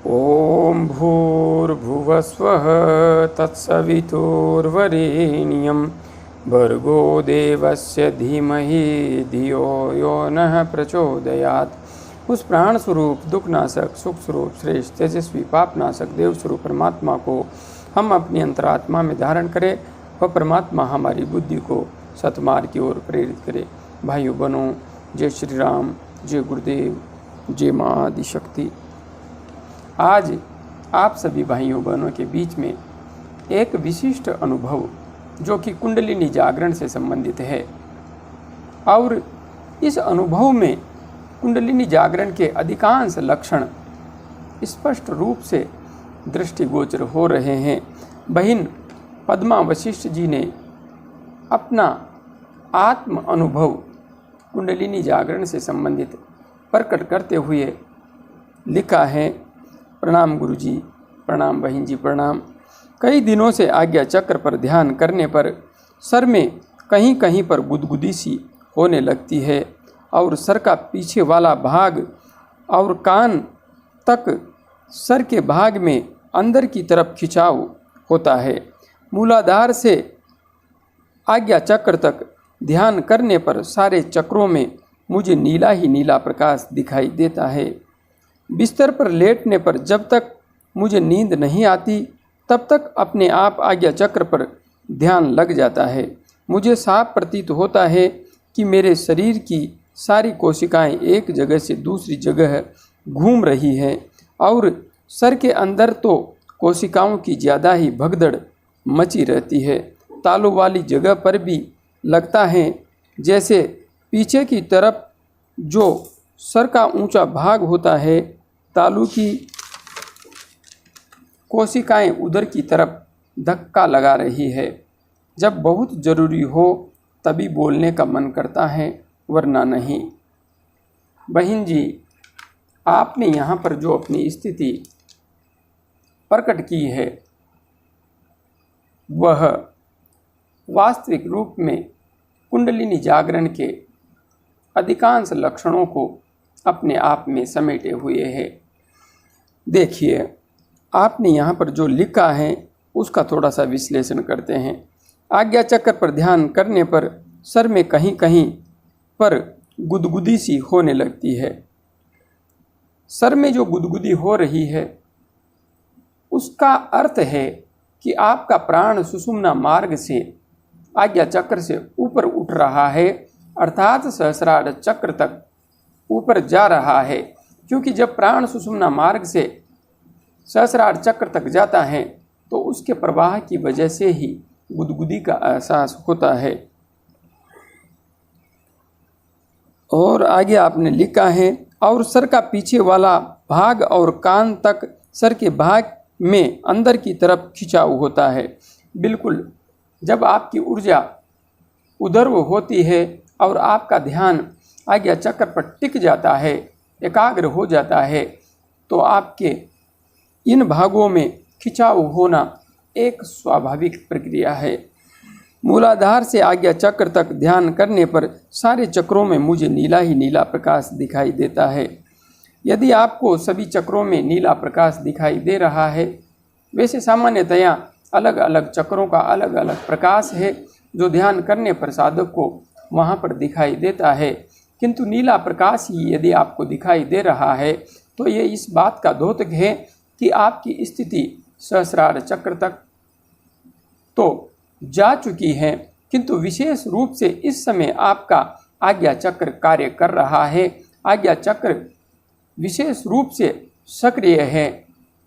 ॐ भूर्भुवस्वः तत्सवितुर्वरेण्यं भर्गो देवस्य धीमहि धियो यो नः प्रचोदयात्। उस प्राण स्वरूप दुखनाशक सुख स्वरूप श्रेष्ठ तेजस्वी पापनाशक देव स्वरूप परमात्मा को हम अपनी अंतरात्मा में धारण करें। वह परमात्मा हमारी बुद्धि को सतमार्ग की ओर प्रेरित करे। भाइयों बहनों, जय श्री राम, जय गुरुदेव, जय माँ आदिशक्ति। आज आप सभी भाइयों बहनों के बीच में एक विशिष्ट अनुभव जो कि कुंडलिनी जागरण से संबंधित है, और इस अनुभव में कुंडलिनी जागरण के अधिकांश लक्षण स्पष्ट रूप से दृष्टिगोचर हो रहे हैं। बहन पद्मा वशिष्ठ जी ने अपना आत्म अनुभव कुंडलिनी जागरण से संबंधित प्रकट करते हुए लिखा है। प्रणाम गुरु जी, प्रणाम बहन जी, प्रणाम। कई दिनों से आज्ञा चक्र पर ध्यान करने पर सर में कहीं कहीं पर गुदगुदी सी होने लगती है और सर का पीछे वाला भाग और कान तक सर के भाग में अंदर की तरफ खिंचाव होता है। मूलाधार से आज्ञा चक्र तक ध्यान करने पर सारे चक्रों में मुझे नीला ही नीला प्रकाश दिखाई देता है। बिस्तर पर लेटने पर जब तक मुझे नींद नहीं आती तब तक अपने आप आज्ञा चक्र पर ध्यान लग जाता है। मुझे साफ प्रतीत होता है कि मेरे शरीर की सारी कोशिकाएं एक जगह से दूसरी जगह घूम रही हैं और सर के अंदर तो कोशिकाओं की ज़्यादा ही भगदड़ मची रहती है। तालू वाली जगह पर भी लगता है जैसे पीछे की तरफ जो सर का ऊंचा भाग होता है, तालू की कोशिकाएं उधर की तरफ धक्का लगा रही है। जब बहुत ज़रूरी हो तभी बोलने का मन करता है, वरना नहीं। बहन जी, आपने यहाँ पर जो अपनी स्थिति प्रकट की है वह वास्तविक रूप में कुंडलिनी जागरण के अधिकांश लक्षणों को अपने आप में समेटे हुए है। देखिए, आपने यहाँ पर जो लिखा है उसका थोड़ा सा विश्लेषण करते हैं। आज्ञा चक्र पर ध्यान करने पर सर में कहीं कहीं पर गुदगुदी सी होने लगती है। सर में जो गुदगुदी हो रही है उसका अर्थ है कि आपका प्राण सुषुम्ना मार्ग से आज्ञा चक्र से ऊपर उठ रहा है, अर्थात सहस्रार चक्र तक ऊपर जा रहा है। क्योंकि जब प्राण सुषुम्ना मार्ग से सहस्रार चक्र तक जाता है तो उसके प्रवाह की वजह से ही गुदगुदी का एहसास होता है। और आगे आपने लिखा है, और सर का पीछे वाला भाग और कान तक सर के भाग में अंदर की तरफ खिंचाव होता है। बिल्कुल, जब आपकी ऊर्जा उधर्व होती है और आपका ध्यान आज्ञा चक्र पर टिक जाता है, एकाग्र हो जाता है, तो आपके इन भागों में खिंचाव होना एक स्वाभाविक प्रक्रिया है। मूलाधार से आज्ञा चक्र तक ध्यान करने पर सारे चक्रों में मुझे नीला ही नीला प्रकाश दिखाई देता है। यदि आपको सभी चक्रों में नीला प्रकाश दिखाई दे रहा है, वैसे सामान्यतया अलग अलग चक्रों का अलग अलग प्रकाश है जो ध्यान करने पर साधक को वहाँ पर दिखाई देता है, किंतु नीला प्रकाश ही यदि आपको दिखाई दे रहा है तो ये इस बात का द्योतक है कि आपकी स्थिति सहस्रार चक्र तक तो जा चुकी है, किंतु विशेष रूप से इस समय आपका आज्ञा चक्र कार्य कर रहा है। आज्ञा चक्र विशेष रूप से सक्रिय है।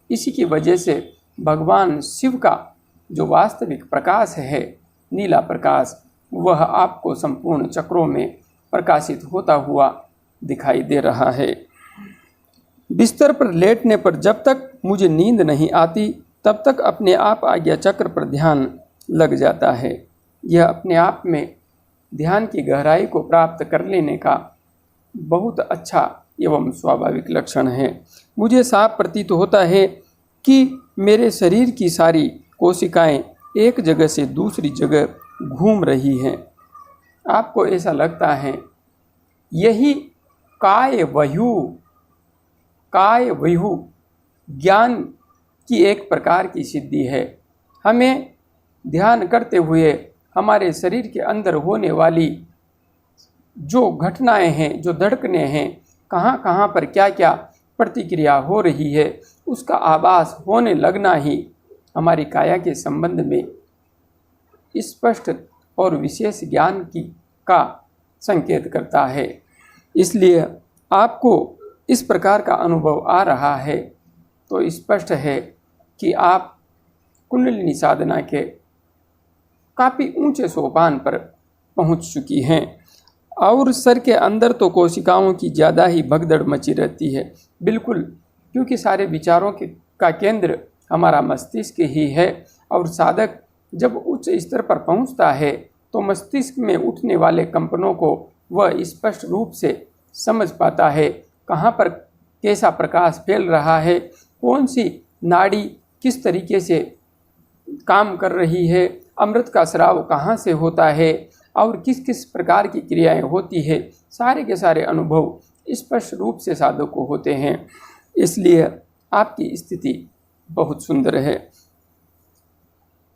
इसी की वजह से भगवान शिव का जो वास्तविक प्रकाश है, नीला प्रकाश, वह आपको संपूर्ण चक्रों में प्रकाशित होता हुआ दिखाई दे रहा है। बिस्तर पर लेटने पर जब तक मुझे नींद नहीं आती तब तक अपने आप आज्ञा चक्र पर ध्यान लग जाता है। यह अपने आप में ध्यान की गहराई को प्राप्त कर लेने का बहुत अच्छा एवं स्वाभाविक लक्षण है। मुझे साफ प्रतीत होता है कि मेरे शरीर की सारी कोशिकाएं एक जगह से दूसरी जगह घूम रही हैं। आपको ऐसा लगता है यही काय वयु ज्ञान की एक प्रकार की सिद्धि है। हमें ध्यान करते हुए हमारे शरीर के अंदर होने वाली जो घटनाएं हैं, जो धड़कनें हैं, कहाँ कहाँ पर क्या क्या प्रतिक्रिया हो रही है, उसका आभास होने लगना ही हमारी काया के संबंध में स्पष्ट और विशेष ज्ञान का संकेत करता है। इसलिए आपको इस प्रकार का अनुभव आ रहा है तो स्पष्ट है कि आप कुंडलिनी साधना के काफ़ी ऊंचे सोपान पर पहुंच चुकी हैं। और सर के अंदर तो कोशिकाओं की ज़्यादा ही भगदड़ मची रहती है, बिल्कुल, क्योंकि सारे विचारों का केंद्र हमारा मस्तिष्क ही है। और साधक जब उच्च स्तर पर पहुंचता है तो मस्तिष्क में उठने वाले कंपनों को वह स्पष्ट रूप से समझ पाता है, कहाँ पर कैसा प्रकाश फैल रहा है, कौन सी नाड़ी किस तरीके से काम कर रही है, अमृत का स्राव कहाँ से होता है और किस किस प्रकार की क्रियाएं होती है। सारे के सारे अनुभव स्पष्ट रूप से साधक को होते हैं। इसलिए आपकी स्थिति बहुत सुंदर है।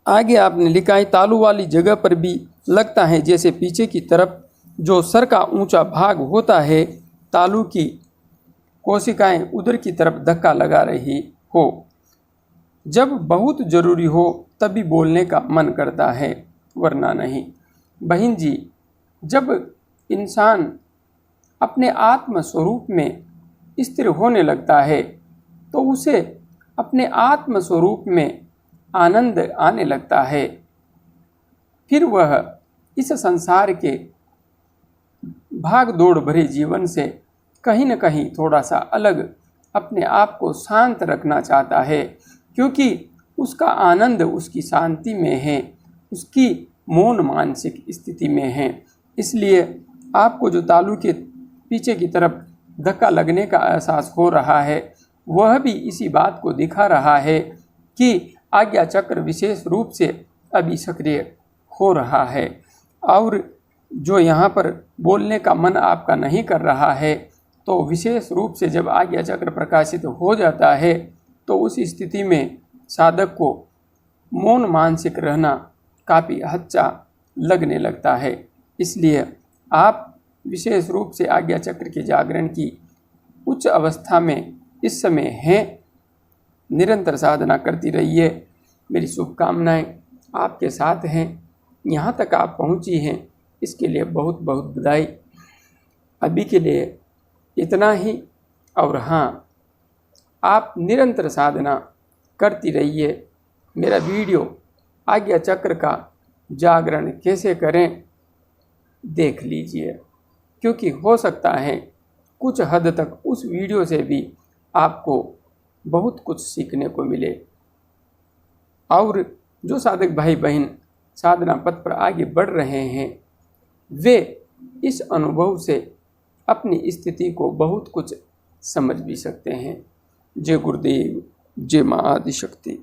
आगे आपने लिखा है, तालू वाली जगह पर भी लगता है जैसे पीछे की तरफ जो सर का ऊंचा भाग होता है, तालू की कोशिकाएं उधर की तरफ धक्का लगा रही हो। जब बहुत ज़रूरी हो तभी बोलने का मन करता है, वरना नहीं। बहन जी, जब इंसान अपने आत्म स्वरूप में स्थिर होने लगता है तो उसे अपने आत्म स्वरूप में आनंद आने लगता है। फिर वह इस संसार के भाग दौड़ भरे जीवन से कहीं न कहीं थोड़ा सा अलग अपने आप को शांत रखना चाहता है, क्योंकि उसका आनंद उसकी शांति में है, उसकी मौन मानसिक स्थिति में है। इसलिए आपको जो तालू के पीछे की तरफ धक्का लगने का एहसास हो रहा है, वह भी इसी बात को दिखा रहा है कि आज्ञा चक्र विशेष रूप से अभी सक्रिय हो रहा है। और जो यहाँ पर बोलने का मन आपका नहीं कर रहा है, तो विशेष रूप से जब आज्ञा चक्र प्रकाशित हो जाता है तो उस स्थिति में साधक को मौन मानसिक रहना काफ़ी अच्छा लगने लगता है। इसलिए आप विशेष रूप से आज्ञा चक्र के जागरण की उच्च अवस्था में इस समय हैं। निरंतर साधना करती रहिए। मेरी शुभकामनाएं आपके साथ हैं। यहाँ तक आप पहुँची हैं, इसके लिए बहुत बहुत बधाई। अभी के लिए इतना ही। और हाँ, आप निरंतर साधना करती रहिए। मेरा वीडियो आज्ञा चक्र का जागरण कैसे करें देख लीजिए, क्योंकि हो सकता है कुछ हद तक उस वीडियो से भी आपको बहुत कुछ सीखने को मिले। और जो साधक भाई बहन साधना पथ पर आगे बढ़ रहे हैं, वे इस अनुभव से अपनी स्थिति को बहुत कुछ समझ भी सकते हैं। जय गुरुदेव, जय मां आदिशक्ति।